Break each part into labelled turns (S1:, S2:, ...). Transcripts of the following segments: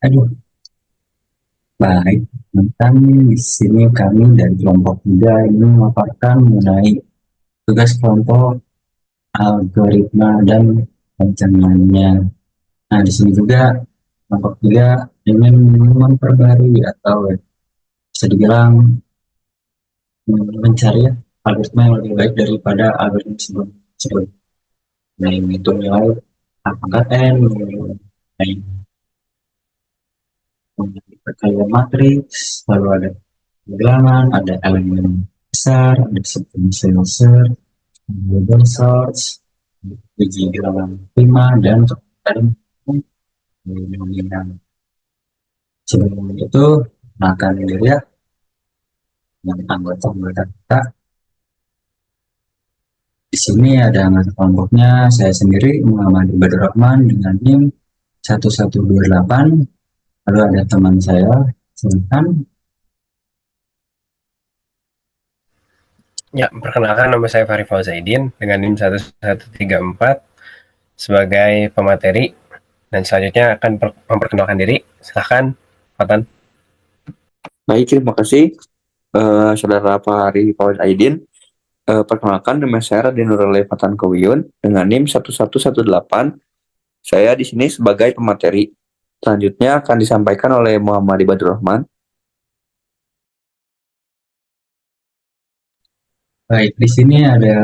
S1: Aduh, baik. Tentang di sini kami dari kelompok 3 ini memaparkan mengenai tugas kelompok algoritma dan rencananya. Nah, di sini juga kelompok 3 ingin memperbarui atau bisa dibilang mencari algoritma yang lebih baik daripada algoritma sebelum. Nah, itu nilai pangkat N, perkalian matriks, lalu ada bilangan, ada elemen besar, ada sequential search, global search, uji bilangan prima, dan dominan. Sebelum itu, akan dilihat yang anggota-anggota kita. Di sini ada anggota kelompoknya, saya sendiri Muhammad Ibadur Rahman dengan NIM 1128, lalu ada teman saya, silakan.
S2: Ya, perkenalkan nama saya Fahri Fauzaidin dengan NIM 1134 sebagai pemateri dan selanjutnya akan memperkenalkan diri. Silahkan, Fatan.
S3: Baik, terima kasih Saudara Fahri Fawaz Aidin. Perkenalkan, nama saya Raden Nurul Fatan Kowiyun dengan NIM 1118. Saya di sini sebagai pemateri. Selanjutnya akan disampaikan oleh Muhammad Ibadur Rahman.
S1: Baik, di sini ada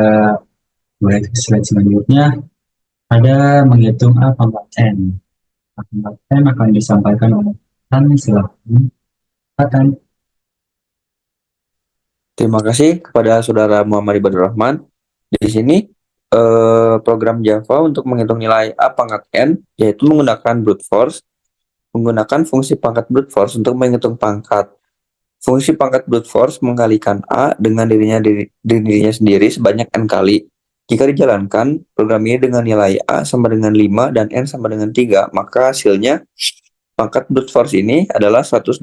S1: mulai slide selanjutnya, ada menghitung A pangkat N. A pangkat N akan disampaikan oleh Tan, silakan.
S3: Terima kasih kepada Saudara Muhammad Ibadur Rahman. Di sini program Java untuk menghitung nilai A pangkat N, yaitu menggunakan brute force, menggunakan fungsi pangkat brute force untuk menghitung pangkat. Fungsi pangkat brute force mengalikan A dengan dirinya sendiri sebanyak N kali. Jika dijalankan, program ini dengan nilai A sama dengan 5 dan N sama dengan 3, maka hasilnya pangkat brute force ini adalah 125.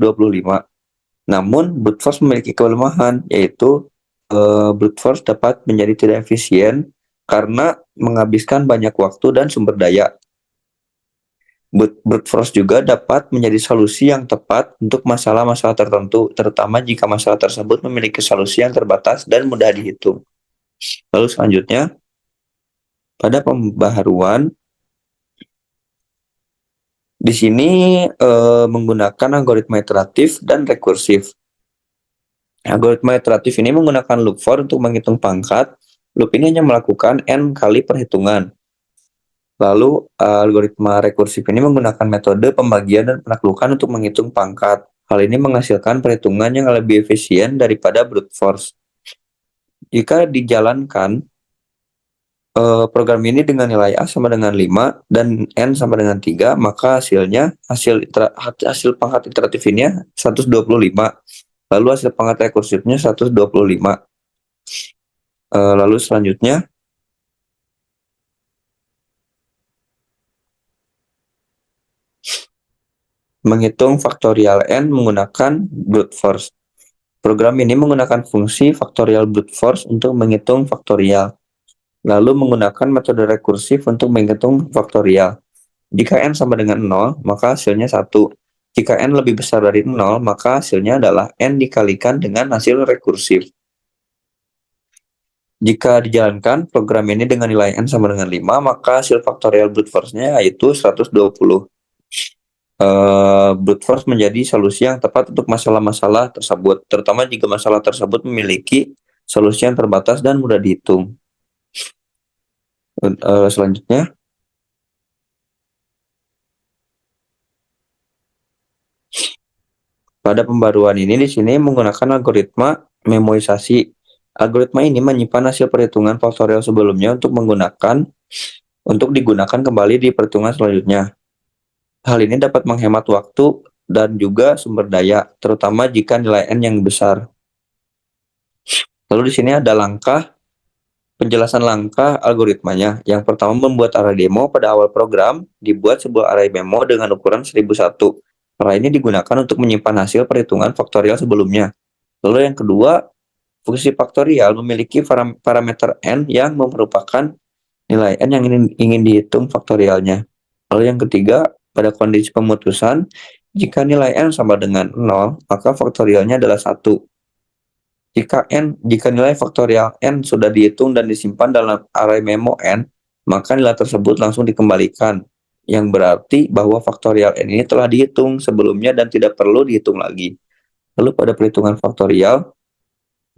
S3: Namun, brute force memiliki kelemahan, yaitu brute force dapat menjadi tidak efisien karena menghabiskan banyak waktu dan sumber daya. Brute force juga dapat menjadi solusi yang tepat untuk masalah-masalah tertentu, terutama jika masalah tersebut memiliki solusi yang terbatas dan mudah dihitung. Lalu selanjutnya, pada pembaharuan, di sini menggunakan algoritma iteratif dan rekursif. Algoritma iteratif ini menggunakan loop for untuk menghitung pangkat. Loop ini hanya melakukan n kali perhitungan. Lalu, algoritma rekursif ini menggunakan metode pembagian dan penaklukan untuk menghitung pangkat. Hal ini menghasilkan perhitungan yang lebih efisien daripada brute force. Jika dijalankan, program ini dengan nilai A sama dengan 5 dan N sama dengan 3, maka hasil pangkat iteratif ini 125. Lalu hasil pangkat rekursifnya 125. Lalu selanjutnya, menghitung faktorial n menggunakan brute force. Program ini menggunakan fungsi faktorial brute force untuk menghitung faktorial. Lalu menggunakan metode rekursif untuk menghitung faktorial. Jika n sama dengan 0, maka hasilnya 1. Jika n lebih besar dari 0, maka hasilnya adalah n dikalikan dengan hasil rekursif. Jika dijalankan program ini dengan nilai n sama dengan 5, maka hasil faktorial brute force-nya yaitu 120. Brute force menjadi solusi yang tepat untuk masalah-masalah tersebut, terutama jika masalah tersebut memiliki solusi yang terbatas dan mudah dihitung. Selanjutnya, pada pembaruan ini di sini menggunakan algoritma memoisasi. Algoritma ini menyimpan hasil perhitungan faktorial sebelumnya untuk digunakan kembali di perhitungan selanjutnya. Hal ini dapat menghemat waktu dan juga sumber daya, terutama jika nilai n yang besar. Lalu di sini ada penjelasan langkah algoritmanya. Yang pertama, membuat array demo. Pada awal program, dibuat sebuah array memo dengan ukuran 1001. Array ini digunakan untuk menyimpan hasil perhitungan faktorial sebelumnya. Lalu yang kedua, fungsi faktorial memiliki parameter n yang merupakan nilai n yang ingin dihitung faktorialnya. Lalu yang ketiga, Pada kondisi pemutusan, jika nilai n sama dengan 0, maka faktorialnya adalah 1. Jika nilai faktorial n sudah dihitung dan disimpan dalam array memo n, maka nilai tersebut langsung dikembalikan, yang berarti bahwa faktorial n ini telah dihitung sebelumnya dan tidak perlu dihitung lagi. Lalu pada perhitungan faktorial,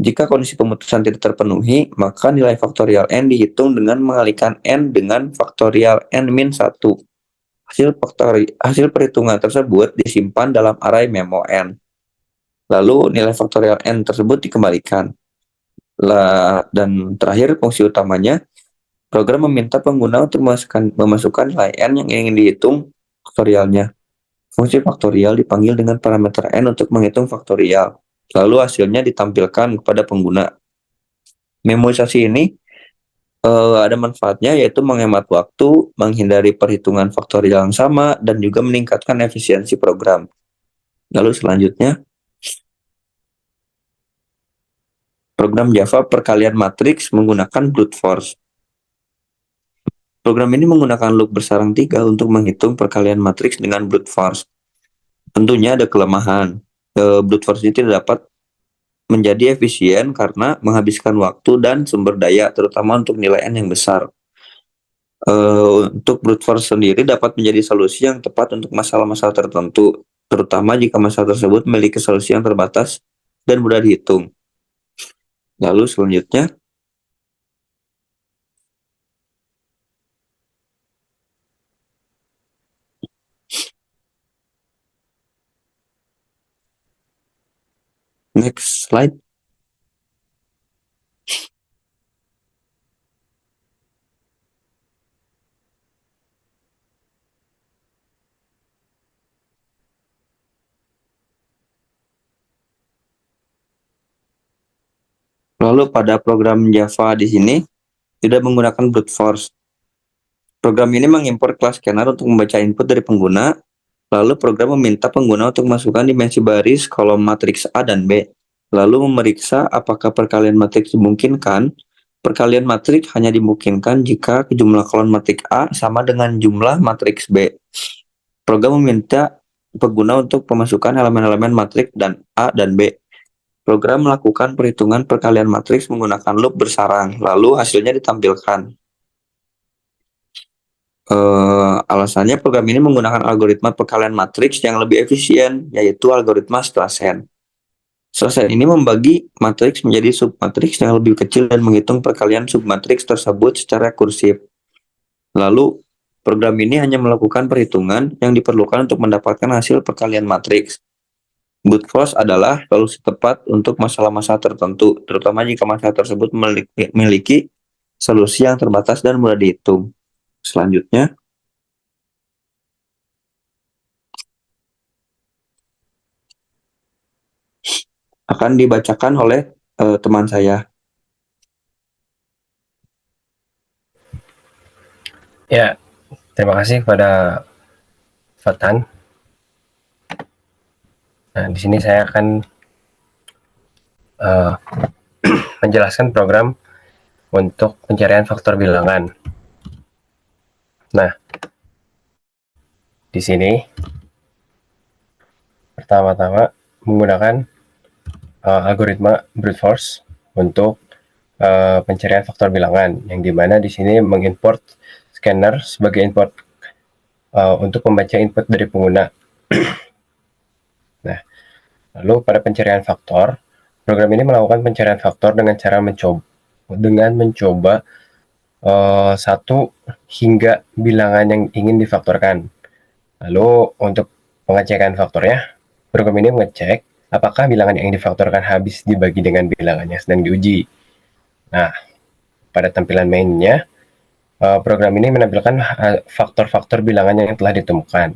S3: jika kondisi pemutusan tidak terpenuhi, maka nilai faktorial n dihitung dengan mengalikan n dengan faktorial n-1. Hasil perhitungan tersebut disimpan dalam array memo n. Lalu nilai faktorial n tersebut dikembalikan. Dan terakhir fungsi utamanya, program meminta pengguna untuk memasukkan nilai n yang ingin dihitung faktorialnya. Fungsi faktorial dipanggil dengan parameter n untuk menghitung faktorial. Lalu hasilnya ditampilkan kepada pengguna. Memorisasi ini ada manfaatnya, yaitu menghemat waktu, menghindari perhitungan faktorial yang sama, dan juga meningkatkan efisiensi program. Lalu selanjutnya, program Java perkalian matriks menggunakan brute force. Program ini menggunakan loop bersarang 3 untuk menghitung perkalian matriks dengan brute force. Tentunya ada kelemahan. Brute force ini tidak dapat menjadi efisien karena menghabiskan waktu dan sumber daya, terutama untuk nilai n yang besar. Untuk brute force sendiri dapat menjadi solusi yang tepat untuk masalah-masalah tertentu, terutama jika masalah tersebut memiliki solusi yang terbatas dan mudah dihitung. Lalu selanjutnya, next slide. Lalu pada program Java di sini tidak menggunakan brute force. Program ini mengimpor kelas scanner untuk membaca input dari pengguna. Lalu program meminta pengguna untuk masukkan dimensi baris kolom matriks A dan B. Lalu memeriksa apakah perkalian matriks dimungkinkan. Perkalian matriks hanya dimungkinkan jika jumlah kolom matriks A sama dengan jumlah matriks B. Program meminta pengguna untuk memasukkan elemen-elemen matriks dan A dan B. Program melakukan perhitungan perkalian matriks menggunakan loop bersarang, lalu hasilnya ditampilkan. Alasannya program ini menggunakan algoritma perkalian matriks yang lebih efisien, yaitu algoritma Strauss-Zahn. Strauss-Zahn ini membagi matriks menjadi submatriks yang lebih kecil dan menghitung perkalian submatriks tersebut secara kursif. Lalu, program ini hanya melakukan perhitungan yang diperlukan untuk mendapatkan hasil perkalian matriks. Brute force adalah solusi tepat untuk masalah-masalah tertentu, terutama jika masalah tersebut memiliki solusi yang terbatas dan mudah dihitung. Selanjutnya, akan dibacakan oleh teman saya.
S2: Ya, terima kasih kepada Fatan. Nah, di sini saya akan menjelaskan program untuk pencarian faktor bilangan. Nah, di sini pertama-tama menggunakan algoritma brute force untuk pencarian faktor bilangan, yang dimana di sini mengimport scanner sebagai input untuk membaca input dari pengguna. Nah, lalu pada pencarian faktor, program ini melakukan pencarian faktor dengan cara mencoba 1 hingga bilangan yang ingin difaktorkan. Lalu untuk pengecekan faktornya, program ini mengecek apakah bilangan yang difaktorkan habis dibagi dengan bilangan yang sedang diuji. Nah, pada tampilan mainnya, program ini menampilkan faktor-faktor bilangan yang telah ditemukan.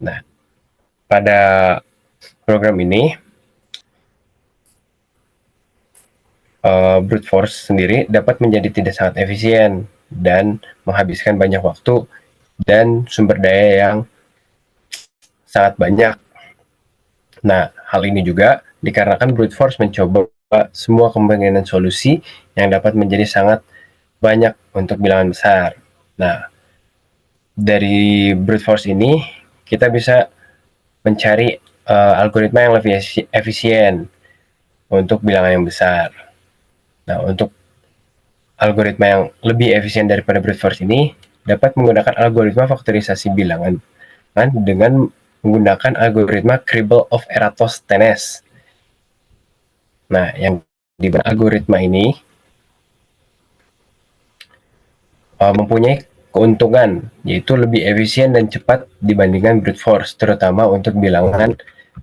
S2: Nah, pada program ini, brute force sendiri dapat menjadi tidak sangat efisien dan menghabiskan banyak waktu dan sumber daya yang sangat banyak. Nah, hal ini juga dikarenakan brute force mencoba semua kemungkinan solusi yang dapat menjadi sangat banyak untuk bilangan besar. Nah, dari brute force ini kita bisa mencari algoritma yang lebih efisien untuk bilangan yang besar. Nah, untuk algoritma yang lebih efisien daripada brute force ini dapat menggunakan algoritma faktorisasi bilangan dengan menggunakan algoritma Kribel of Eratosthenes. Nah, yang di algoritma ini mempunyai keuntungan, yaitu lebih efisien dan cepat dibandingkan brute force, terutama untuk bilangan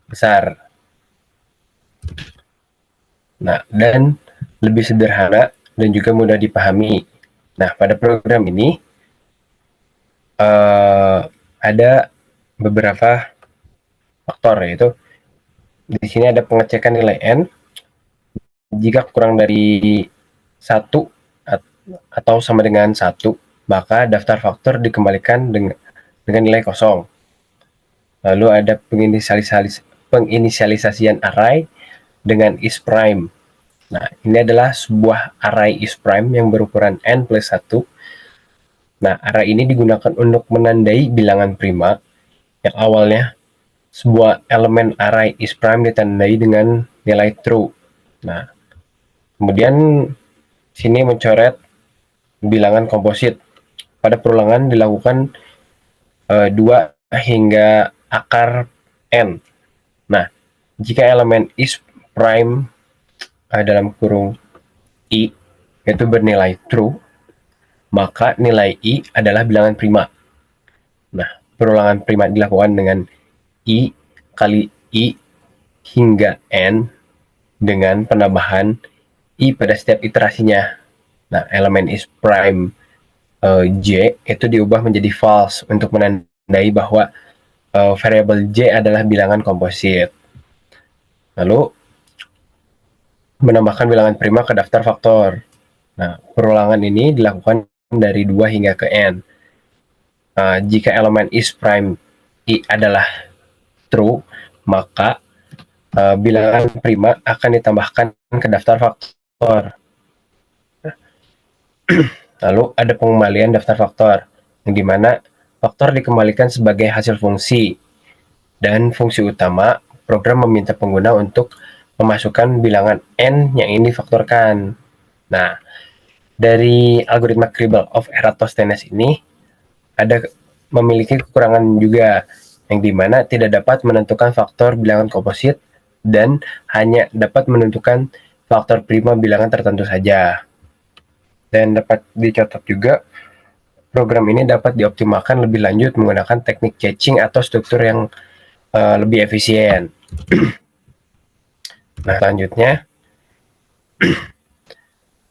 S2: besar. Nah, dan lebih sederhana dan juga mudah dipahami. Nah, pada program ini ada beberapa faktor, yaitu di sini ada pengecekan nilai n. Jika kurang dari 1 atau sama dengan 1, maka daftar faktor dikembalikan dengan nilai kosong. Lalu ada penginisialisasian array dengan is prime. Nah, ini adalah sebuah array is prime yang berukuran n plus 1. Nah, array ini digunakan untuk menandai bilangan prima yang awalnya sebuah elemen array is prime ditandai dengan nilai true. Nah, kemudian sini mencoret bilangan komposit. Pada perulangan dilakukan 2 hingga akar n. Nah, jika elemen is prime dalam kurung i itu bernilai true, maka nilai i adalah bilangan prima. Nah, perulangan prima dilakukan dengan i kali i hingga n dengan penambahan i pada setiap iterasinya. Nah, elemen is prime j itu diubah menjadi false untuk menandai bahwa variabel j adalah bilangan komposit. Lalu menambahkan bilangan prima ke daftar faktor. Nah, perulangan ini dilakukan dari 2 hingga ke n. Jika elemen is prime i adalah true, maka bilangan prima akan ditambahkan ke daftar faktor. Lalu ada pengembalian daftar faktor, yang dimana faktor dikembalikan sebagai hasil fungsi, dan fungsi utama program meminta pengguna untuk memasukkan bilangan n yang ingin difaktorkan. Nah, dari algoritma Kribel of Eratosthenes ini ada memiliki kekurangan juga, yang dimana tidak dapat menentukan faktor bilangan komposit dan hanya dapat menentukan faktor prima bilangan tertentu saja. Dan dapat dicatat juga, program ini dapat dioptimalkan lebih lanjut menggunakan teknik caching atau struktur yang lebih efisien. Nah, selanjutnya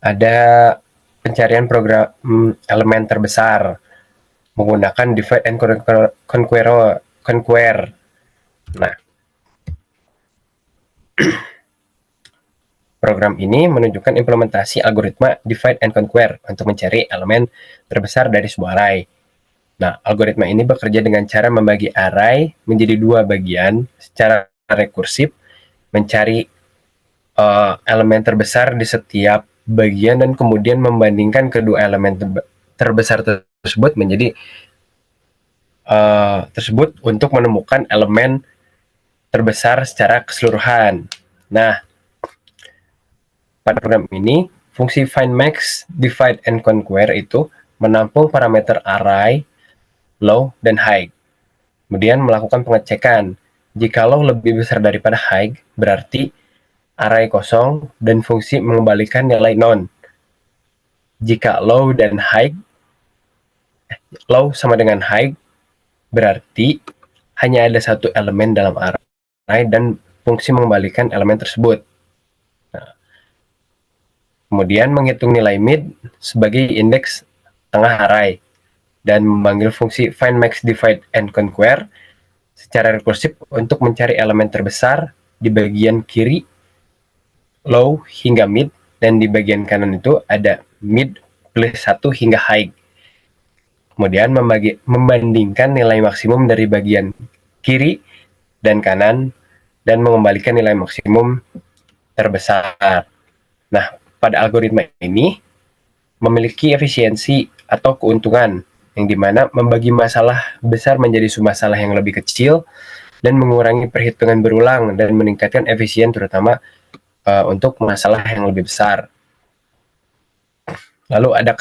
S2: ada pencarian program elemen terbesar menggunakan divide and conquer. Nah, program ini menunjukkan implementasi algoritma divide and conquer untuk mencari elemen terbesar dari sebuah array. Nah, algoritma ini bekerja dengan cara membagi array menjadi 2 bagian secara rekursif, mencari elemen terbesar di setiap bagian dan kemudian membandingkan kedua elemen terbesar tersebut menjadi tersebut untuk menemukan elemen terbesar secara keseluruhan. Nah, pada program ini, fungsi find max, divide, and conquer itu menampung parameter array, low, dan high. Kemudian melakukan pengecekan. Jika low lebih besar daripada high, berarti array kosong dan fungsi mengembalikan nilai non. Jika low sama dengan high, berarti hanya ada satu elemen dalam array dan fungsi mengembalikan elemen tersebut. Kemudian menghitung nilai mid sebagai indeks tengah array dan memanggil fungsi find max, divide, and conquer secara rekursif untuk mencari elemen terbesar di bagian kiri, low hingga mid, dan di bagian kanan itu ada mid plus 1 hingga high. Kemudian membandingkan nilai maksimum dari bagian kiri dan kanan dan mengembalikan nilai maksimum terbesar. Nah, pada algoritma ini memiliki efisiensi atau keuntungan, yang dimana membagi masalah besar menjadi submasalah yang lebih kecil dan mengurangi perhitungan berulang dan meningkatkan efisien terutama untuk masalah yang lebih besar. Lalu ada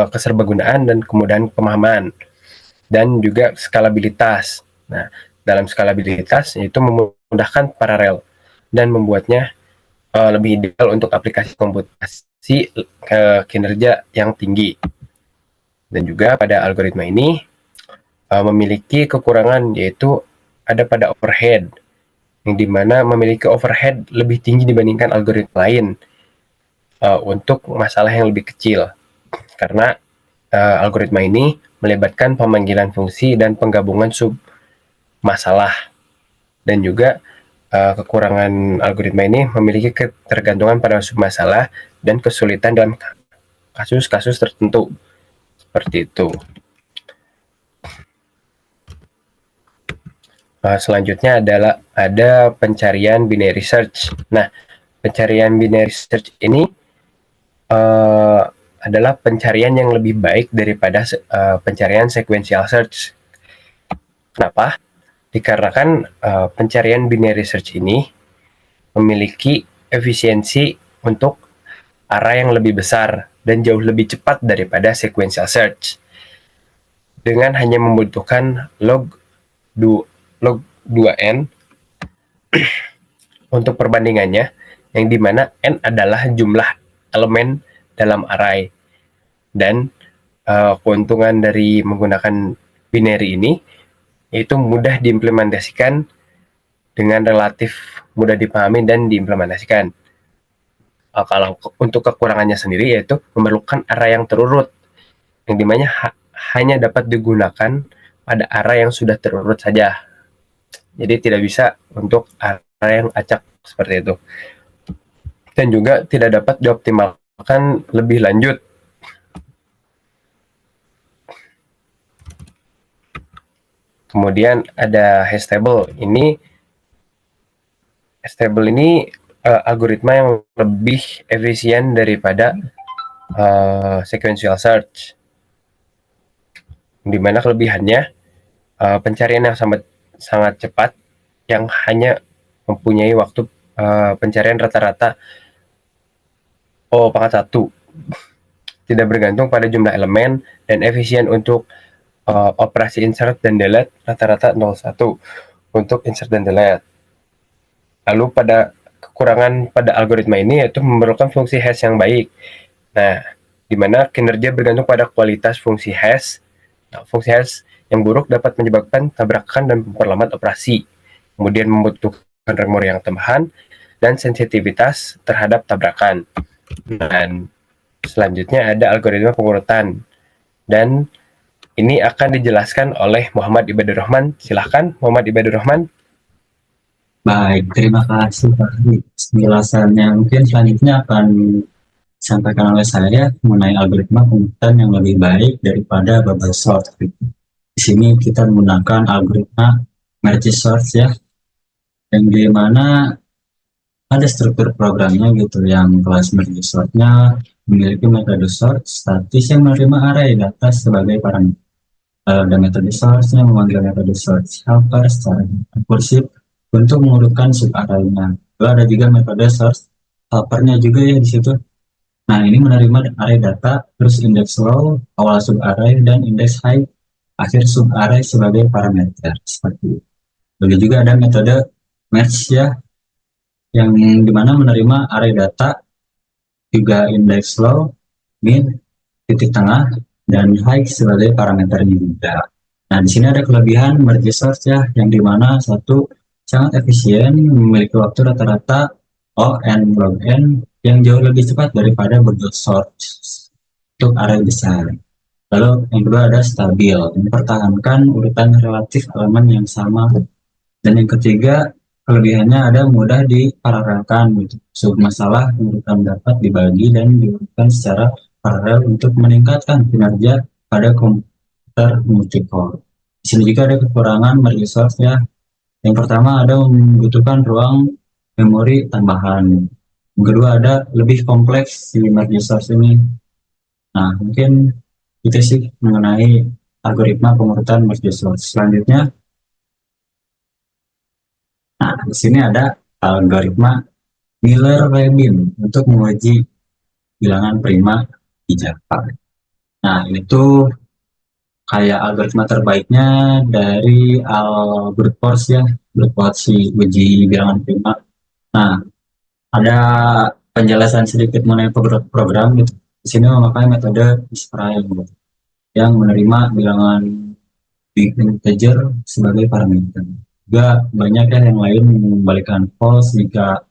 S2: keserbagunaan dan kemudahan pemahaman dan juga skalabilitas. Nah, dalam skalabilitas itu memudahkan paralel dan membuatnya lebih ideal untuk aplikasi komputasi kinerja yang tinggi. Dan juga pada algoritma ini memiliki kekurangan, yaitu ada pada overhead, yang dimana memiliki overhead lebih tinggi dibandingkan algoritma lain untuk masalah yang lebih kecil, karena algoritma ini melibatkan pemanggilan fungsi dan penggabungan sub masalah. Dan juga kekurangan algoritma ini memiliki ketergantungan pada sub masalah dan kesulitan dalam kasus-kasus tertentu. Seperti itu. Selanjutnya adalah ada pencarian binary search. Nah, pencarian binary search ini adalah pencarian yang lebih baik daripada pencarian sequential search. Kenapa? Dikarenakan pencarian binary search ini memiliki efisiensi untuk array yang lebih besar dan jauh lebih cepat daripada sequential search, dengan hanya membutuhkan log 2n untuk perbandingannya, yang dimana n adalah jumlah elemen dalam array. Dan keuntungan dari menggunakan binary ini yaitu mudah diimplementasikan dengan relatif mudah dipahami dan diimplementasikan. Kalau untuk kekurangannya sendiri yaitu memerlukan array yang terurut, yang dimana hanya dapat digunakan pada array yang sudah terurut saja. Jadi tidak bisa untuk array yang acak seperti itu. Dan juga tidak dapat dioptimalkan lebih lanjut. Kemudian ada hash table. Hash table ini algoritma yang lebih efisien daripada sequential search, dimana kelebihannya pencarian yang sangat cepat, yang hanya mempunyai waktu pencarian rata-rata O⁻1, tidak bergantung pada jumlah elemen, dan efisien untuk operasi insert dan delete, rata-rata 0,1 untuk insert dan delete. Lalu pada kekurangan pada algoritma ini yaitu memerlukan fungsi hash yang baik. Nah, di mana kinerja bergantung pada kualitas fungsi hash. Nah, fungsi hash yang buruk dapat menyebabkan tabrakan dan memperlambat operasi. Kemudian membutuhkan memori yang tambahan dan sensitivitas terhadap tabrakan. Dan selanjutnya ada algoritma pengurutan. Dan ini akan dijelaskan oleh Muhammad Ibadur Rahman. Silahkan, Muhammad Ibadur Rahman.
S1: Baik, terima kasih Pak Adi. Penjelasannya mungkin selanjutnya akan disampaikan oleh saya mengenai algoritma pengurutan yang lebih baik daripada bubble sort. Di sini kita menggunakan algoritma merge sort ya, yang di mana ada struktur programnya gitu, yang kelas merge sortnya memiliki metode sort statis yang menerima array data sebagai parameter. Dan metode sortnya memanggil metode sort helper secara rekursif untuk mengurutkan sub-array-nya. Lalu ada juga metode source helper-nya juga ya di situ. Nah, ini menerima array data, terus index low, awal sub-array, dan index high, akhir sub-array sebagai parameter. Seperti itu. Lalu juga ada metode match ya, yang dimana menerima array data, juga index low, mid, titik tengah, dan high sebagai parameternya juga. Nah, di sini ada kelebihan merge sort ya, yang dimana satu, sangat efisien, memiliki waktu rata-rata O(n log n) yang jauh lebih cepat daripada bubble sort untuk array besar. Lalu yang kedua ada stabil, mempertahankan urutan relatif elemen yang sama. Dan yang ketiga, kelebihannya ada mudah diparalelkan gitu. Submasalah urutan dapat dibagi dan diurutkan secara paralel untuk meningkatkan kinerja pada komputer multicore. Di sini juga ada kekurangan merge sort ya. Yang pertama ada membutuhkan ruang memori tambahan. Yang kedua ada lebih kompleks si merge source ini. Nah, mungkin itu sih mengenai algoritma pengurutan merge-sort. Selanjutnya, nah di sini ada algoritma Miller-Rabin untuk menguji bilangan prima di Java. Nah, ini tuh kayak algoritma terbaiknya dari brute force ya, brute force si uji bilangan prima. Nah, ada penjelasan sedikit mengenai program gitu. Di sini memakai metode isprime gitu, yang menerima bilangan big integer sebagai parameter. Juga banyak ya yang lain mengembalikan false jika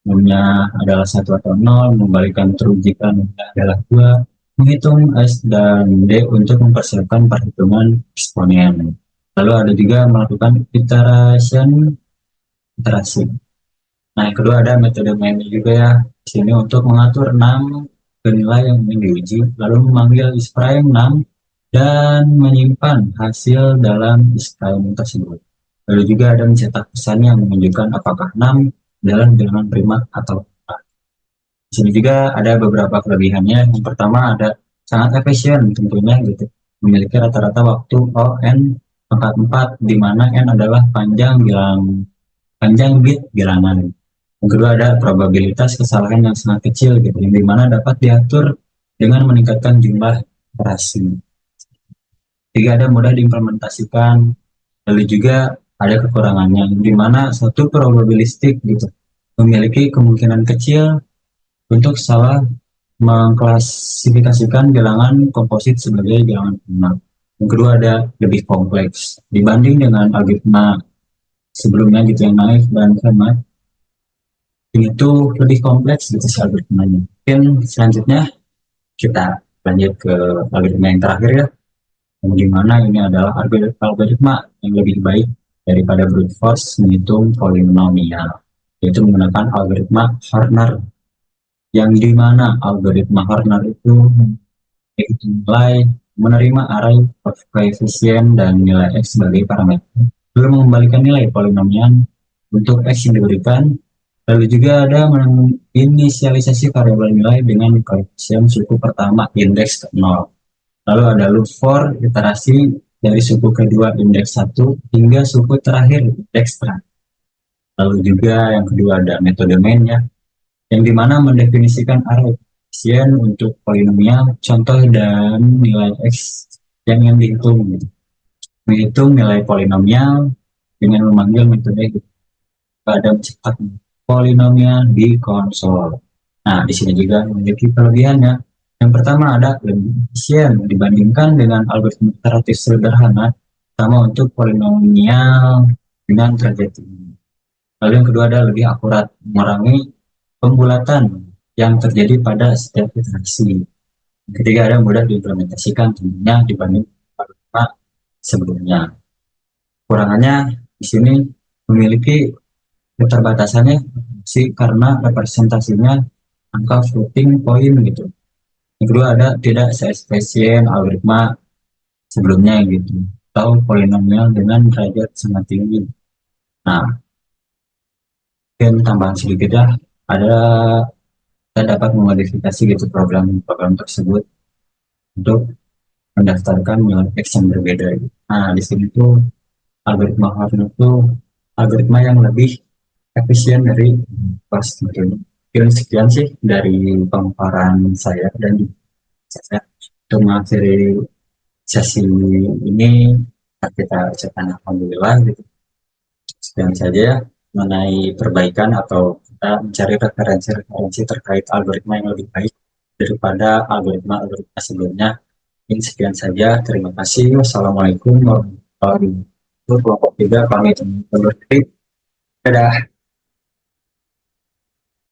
S1: nolnya adalah satu atau nol, mengembalikan true jika nolnya adalah dua, menghitung S dan D untuk mempersiapkan perhitungan eksponen. Lalu ada juga melakukan iterasi. Nah, yang kedua ada metode main juga ya. Di sini untuk mengatur 6 nilai yang ingin diuji, lalu memanggil isprime 6 dan menyimpan hasil dalam isprime tersebut. Lalu juga ada mencetak pesan yang menunjukkan apakah 6 adalah bilangan prima atau tidak. Di sini juga ada beberapa kelebihannya. Yang pertama ada sangat efisien tentunya gitu. Memiliki rata-rata waktu ON pangkat 4 di mana N adalah panjang bit bilangan. Yang kedua ada probabilitas kesalahan yang sangat kecil gitu, yang dimana dapat diatur dengan meningkatkan jumlah iterasi. Tiga ada mudah diimplementasikan. Lalu juga ada kekurangannya, di mana satu probabilistik gitu memiliki kemungkinan kecil untuk salah mengklasifikasikan bilangan komposit sebagai bilangan prima. Yang kedua ada lebih kompleks dibanding dengan algoritma sebelumnya gitu yang naif dan Fermat. Ini tuh lebih kompleks gitu sih algoritmanya. Mungkin selanjutnya kita lanjut ke algoritma yang terakhir ya, yang dimana ini adalah algoritma yang lebih baik daripada brute force menghitung polinomial, yaitu menggunakan algoritma Horner, yang dimana algoritma Horner itu nilai menerima array of coefficient dan nilai x sebagai parameter, lalu mengembalikan nilai polinomial untuk x yang diberikan. Lalu juga ada menginisialisasi variabel nilai dengan koefisien suku pertama indeks 0. Lalu ada loop for iterasi dari suku kedua indeks 1 hingga suku terakhir indeks terakhir. Lalu juga yang kedua ada metode main ya, yang dimana mendefinisikan array koefisien untuk polinomial, contoh dan nilai x yang ingin dihitung gitu. Menghitung nilai polinomial dengan memanggil metode gitu. Ada mencetak polinomial di konsol. Nah, di sini juga memiliki kelebihannya. Yang pertama ada lebih efisien dibandingkan dengan algoritma iteratif sederhana, sama untuk polinomial dengan derajat tinggi. Lalu yang kedua ada lebih akurat, mengurangi pembulatan yang terjadi pada setiap iterasi. Yang ketiga ada mudah diimplementasikan tentunya dibanding algoritma sebelumnya. Kurangannya di sini memiliki keterbatasannya sih karena representasinya angka floating point gitu. Yang kedua ada tidak seefisien algoritma sebelumnya gitu, atau polinomial dengan derajat sangat tinggi. Nah, mungkin tambahan sedikit ya, ada kita dapat memodifikasi gitu program tersebut untuk mendaftarkan nilai x yang berbeda. Nah, di sini tuh algoritma Horner tuh algoritma yang lebih efisien dari pas gitu. Mungkin sekian sih dari pemaparan saya dan saya untuk mengakhiri sesi ini kita ucapkan alhamdulillah gitu. Sekian saja ya mengenai perbaikan atau kita mencari referensi terkait algoritma yang lebih baik daripada algoritma sebelumnya. Ini sekian saja. Terima kasih. Wassalamualaikum warahmatullahi wabarakatuh. Kelompok 3 kami undur diri. Dadah.